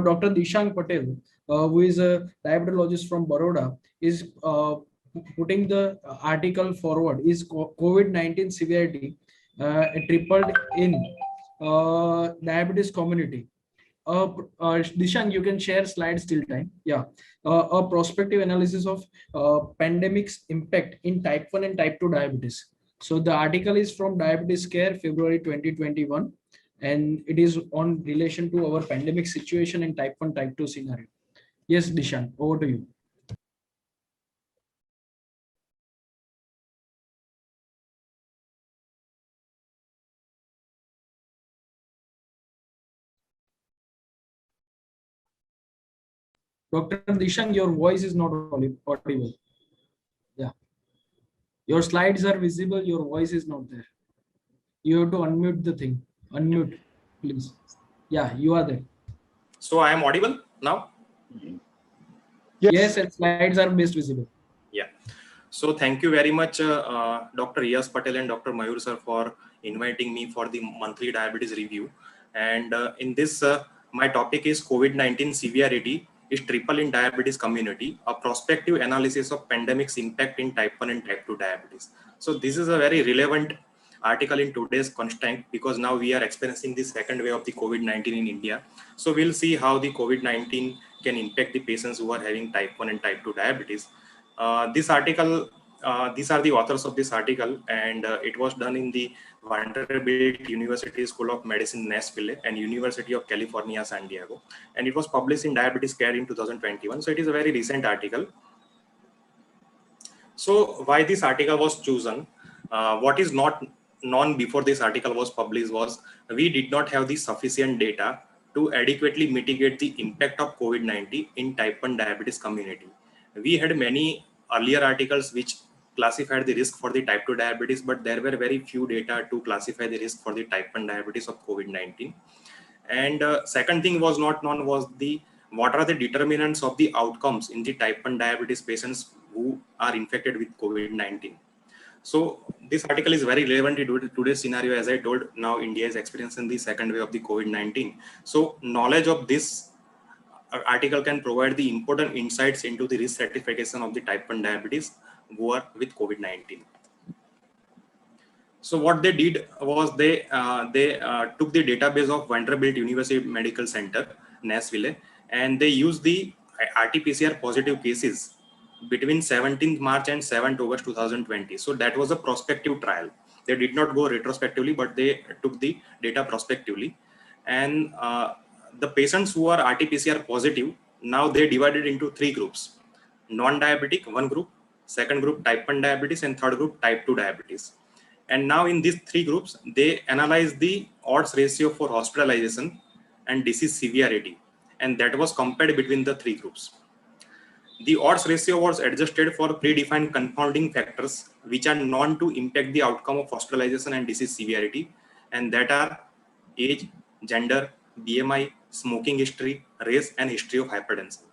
Dr. Dishang Patel, who is a diabetologist from Baroda, is putting the article forward. Is COVID-19 severity tripled in diabetes community? Dishang, you can share slides till time. Yeah, a prospective analysis of pandemic's impact in type 1 and type 2 diabetes. So the article is from Diabetes Care, February 2021, and it is on relation to our pandemic situation in type 1, type 2 scenario. Yes, Dishang, over to you. Dr. Dishang, your voice is not audible. Yeah. Your slides are visible, your voice is not there. You have to unmute the thing. Unmute, please. Yeah, you are there. So I am audible now? Yes, and slides are best visible. Yeah. So thank you very much, Dr. Yas Patel and Dr. Mayur sir, for inviting me for the monthly diabetes review. And in this, my topic is COVID-19 severity is triple in diabetes community, a prospective analysis of pandemic's impact in type 1 and type 2 diabetes. So this is a very relevant article in today's constraint because now we are experiencing the second wave of the COVID-19 in India. So we'll see how the COVID-19 can impact the patients who are having type 1 and type 2 diabetes. This article, these are the authors of this article, and it was done in the Vanderbilt University School of Medicine, Nashville, and University of California, San Diego. And it was published in Diabetes Care in 2021. So it is a very recent article. So why this article was chosen? What is not known before this article was published was we did not have the sufficient data to adequately mitigate the impact of COVID-19 in type 1 diabetes community. We had many earlier articles which classified the risk for the type 2 diabetes, but there were very few data to classify the risk for the type 1 diabetes of COVID-19. And second thing was not known was the what are the determinants of the outcomes in the type 1 diabetes patients who are infected with COVID-19. So this article is very relevant to today's scenario. As I told, now India is experiencing the second wave of the COVID-19. So knowledge of this article can provide the important insights into the risk stratification of the type 1 diabetes who are with COVID-19. So what they did was they took the database of Vanderbilt University Medical Center, Nashville, and they used the RT-PCR positive cases between 17th March and 7th August 2020. So that was a prospective trial. They did not go retrospectively, but they took the data prospectively. And the patients who are RT-PCR positive, now they divided into three groups. Non-diabetic, one group, second group type 1 diabetes, and third group type 2 diabetes. And now in these three groups, they analyze the odds ratio for hospitalization and disease severity. And that was compared between the three groups. The odds ratio was adjusted for predefined confounding factors, which are known to impact the outcome of hospitalization and disease severity. And that are age, gender, BMI, smoking history, race, and history of hypertension.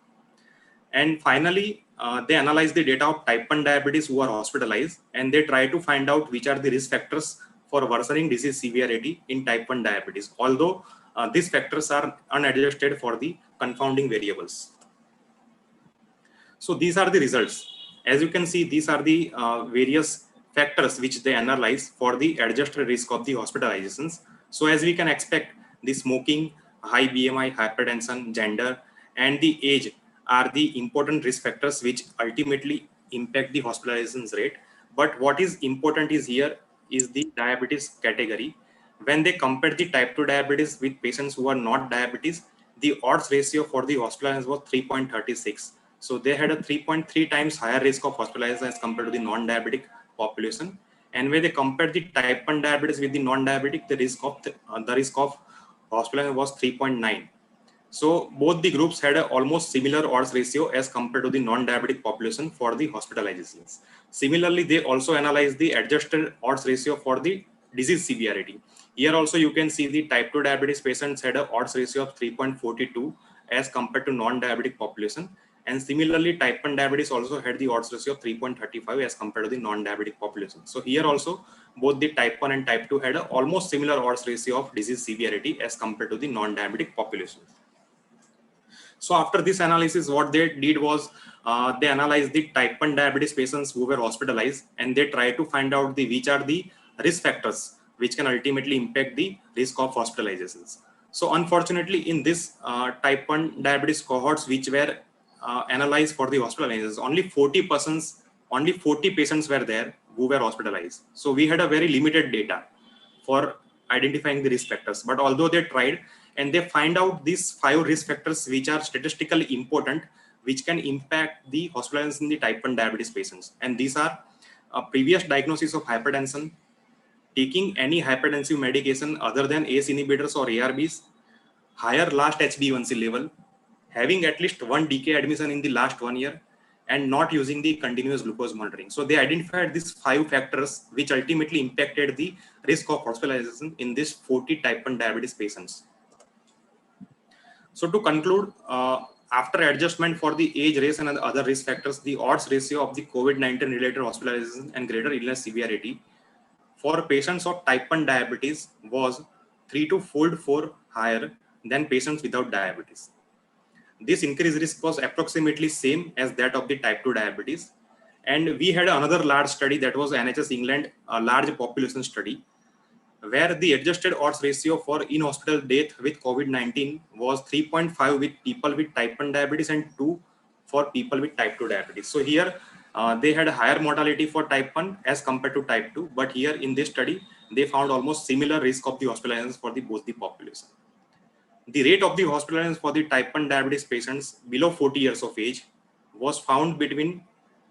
And finally, they analyze the data of type 1 diabetes who are hospitalized, and they try to find out which are the risk factors for worsening disease severity in type 1 diabetes, although these factors are unadjusted for the confounding variables. So these are the results. As you can see, these are the various factors which they analyze for the adjusted risk of the hospitalizations. So as we can expect, the smoking, high BMI, hypertension, gender, and the age are the important risk factors which ultimately impact the hospitalizations rate. But what is important is here is the diabetes category. When they compare the type 2 diabetes with patients who are not diabetes, the odds ratio for the hospitalization was 3.36. So they had a 3.3 times higher risk of hospitalization as compared to the non-diabetic population. And when they compared the type 1 diabetes with the non-diabetic, the risk of hospitalization was 3.9. So both the groups had a almost similar odds ratio as compared to the non-diabetic population for the hospitalizations. Similarly, they also analyzed the adjusted odds ratio for the disease severity. Here also you can see the type 2 diabetes patients had an odds ratio of 3.42 as compared to non-diabetic population. And similarly, type 1 diabetes also had the odds ratio of 3.35 as compared to the non-diabetic population. So here also, both the type 1 and type 2 had an almost similar odds ratio of disease severity as compared to the non-diabetic population. So after this analysis, what they did was they analyzed the type 1 diabetes patients who were hospitalized, and they tried to find out which are the risk factors which can ultimately impact the risk of hospitalizations. So unfortunately, in this type 1 diabetes cohorts which were analyzed for the hospitalizations, only 40 patients were there who were hospitalized. So we had a very limited data for identifying the risk factors. But although they tried, and they find out these 5 risk factors which are statistically important, which can impact the hospitalizations in the type 1 diabetes patients. And these are previous diagnosis of hypertension, taking any hypertensive medication other than ACE inhibitors or ARBs, higher last HbA1c level, having at least 1 DK admission in the last 1 year, and not using the continuous glucose monitoring. So they identified these 5 factors which ultimately impacted the risk of hospitalization in this 40 type 1 diabetes patients. So to conclude, after adjustment for the age, race, and other risk factors, the odds ratio of the COVID-19 related hospitalization and greater illness severity for patients of type 1 diabetes was 3 to 4 higher than patients without diabetes. This increased risk was approximately same as that of the type 2 diabetes. And we had another large study, that was NHS England, a large population study, where the adjusted odds ratio for in-hospital death with COVID-19 was 3.5 with people with type 1 diabetes and 2 for people with type 2 diabetes. So here they had a higher mortality for type 1 as compared to type 2, but here in this study, they found almost similar risk of the hospitalizations for both the population. The rate of the hospitalizations for the type 1 diabetes patients below 40 years of age was found between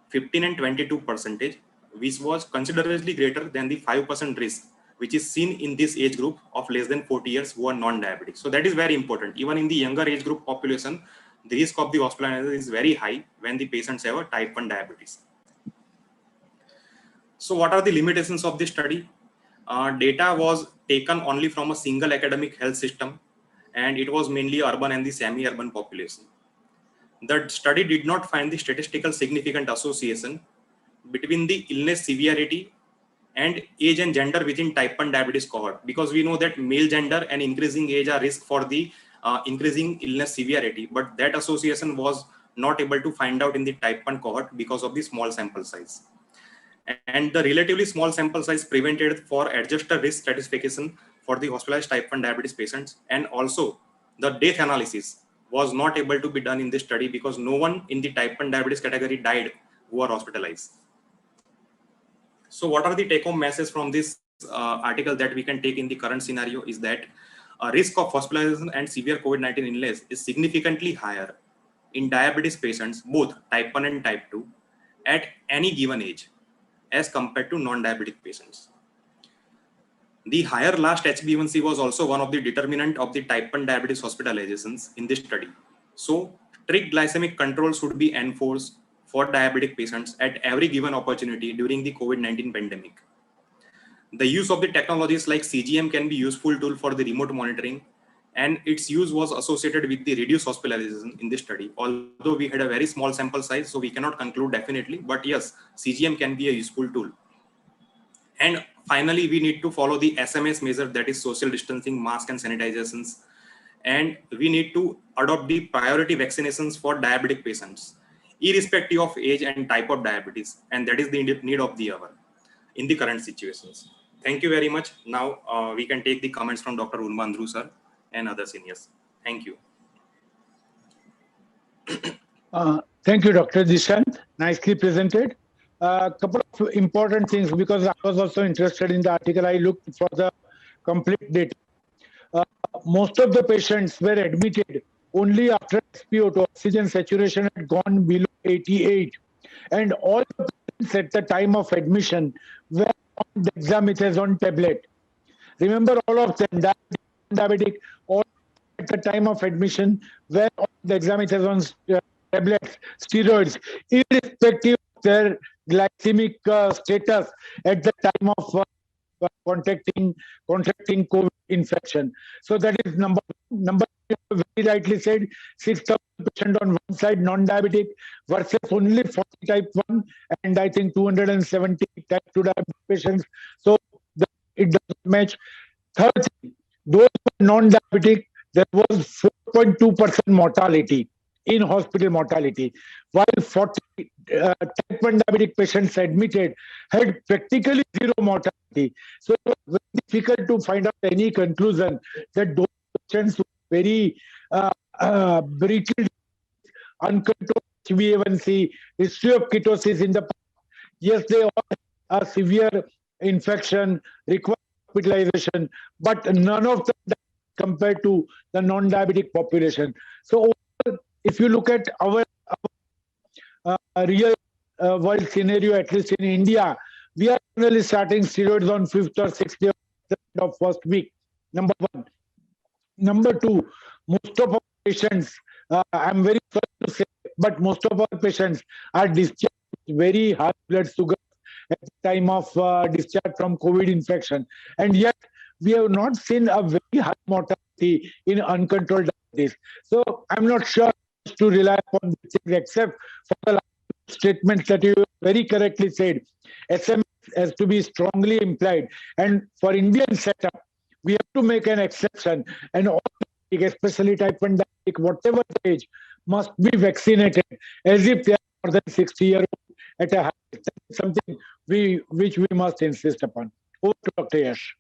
15 and 22%, which was considerably greater than the 5% risk which is seen in this age group of less than 40 years who are non-diabetic. So that is very important. Even in the younger age group population, the risk of the hospitalization is very high when the patients have a type 1 diabetes. So what are the limitations of this study? Data was taken only from a single academic health system, and it was mainly urban and the semi-urban population. The study did not find the statistical significant association between the illness severity and age and gender within type 1 diabetes cohort, because we know that male gender and increasing age are risk for the increasing illness severity, but that association was not able to find out in the type 1 cohort because of the small sample size. And the relatively small sample size prevented for adjuster risk stratification for the hospitalized type 1 diabetes patients, and also the death analysis was not able to be done in this study because no one in the type 1 diabetes category died who are hospitalized. So what are the take-home messages from this article that we can take in the current scenario is that risk of hospitalization and severe COVID-19 illness is significantly higher in diabetes patients, both type 1 and type 2, at any given age as compared to non-diabetic patients. The higher last HbA1c was also one of the determinant of the type 1 diabetes hospitalizations in this study. So strict glycemic control should be enforced for diabetic patients at every given opportunity during the COVID-19 pandemic. The use of the technologies like CGM can be useful tool for the remote monitoring, and its use was associated with the reduced hospitalization in this study. Although we had a very small sample size, so we cannot conclude definitely, but yes, CGM can be a useful tool. And finally, we need to follow the SMS measure, that is social distancing, mask and sanitizations. And we need to adopt the priority vaccinations for diabetic patients, irrespective of age and type of diabetes. And that is the need of the hour in the current situations. Thank you very much. Now we can take the comments from Dr. Urmandru sir and other seniors. Thank you. Thank you, Dr. Dishant. Nicely presented. A couple of important things, because I was also interested in the article. I looked for the complete data. Most of the patients were admitted only after SpO2, oxygen saturation, had gone below 88. And all the patients at the time of admission were on dexamethasone tablet. Remember, all of them, diabetic, all at the time of admission were on dexamethasone tablets, steroids, irrespective of their glycemic status at the time of contracting COVID infection. So that is number one. Number two, very rightly said, 6,000 patients on one side, non-diabetic, versus only 40 type 1, and I think 270 type 2 diabetic patients. So it doesn't match. Third thing, those who are non-diabetic, there was 4.2% mortality. in-hospital mortality, while 40 type 1 diabetic patients admitted had practically zero mortality. So it was very difficult to find out any conclusion that those patients were very brittle, uncontrolled HbA1c, history of ketosis in the past. Yes, they all have a severe infection, require hospitalization, but none of them compared to the non-diabetic population. So if you look at our real world scenario, at least in India, we are generally starting steroids on 5th or 6th day of first week. Number one. Number two, most of our patients, I'm very sorry to say, but most of our patients are discharged with very high blood sugar at the time of discharge from COVID infection. And yet, we have not seen a very high mortality in uncontrolled diabetes. So, I'm not sure to rely upon these things, except for the last statements that you very correctly said. SMS has to be strongly implied. And for Indian setup, we have to make an exception, and all, especially type 1 diabetic, whatever the age, must be vaccinated as if they are more than 60-year-old at a high. Something which we must insist upon. Over to Dr. Yash.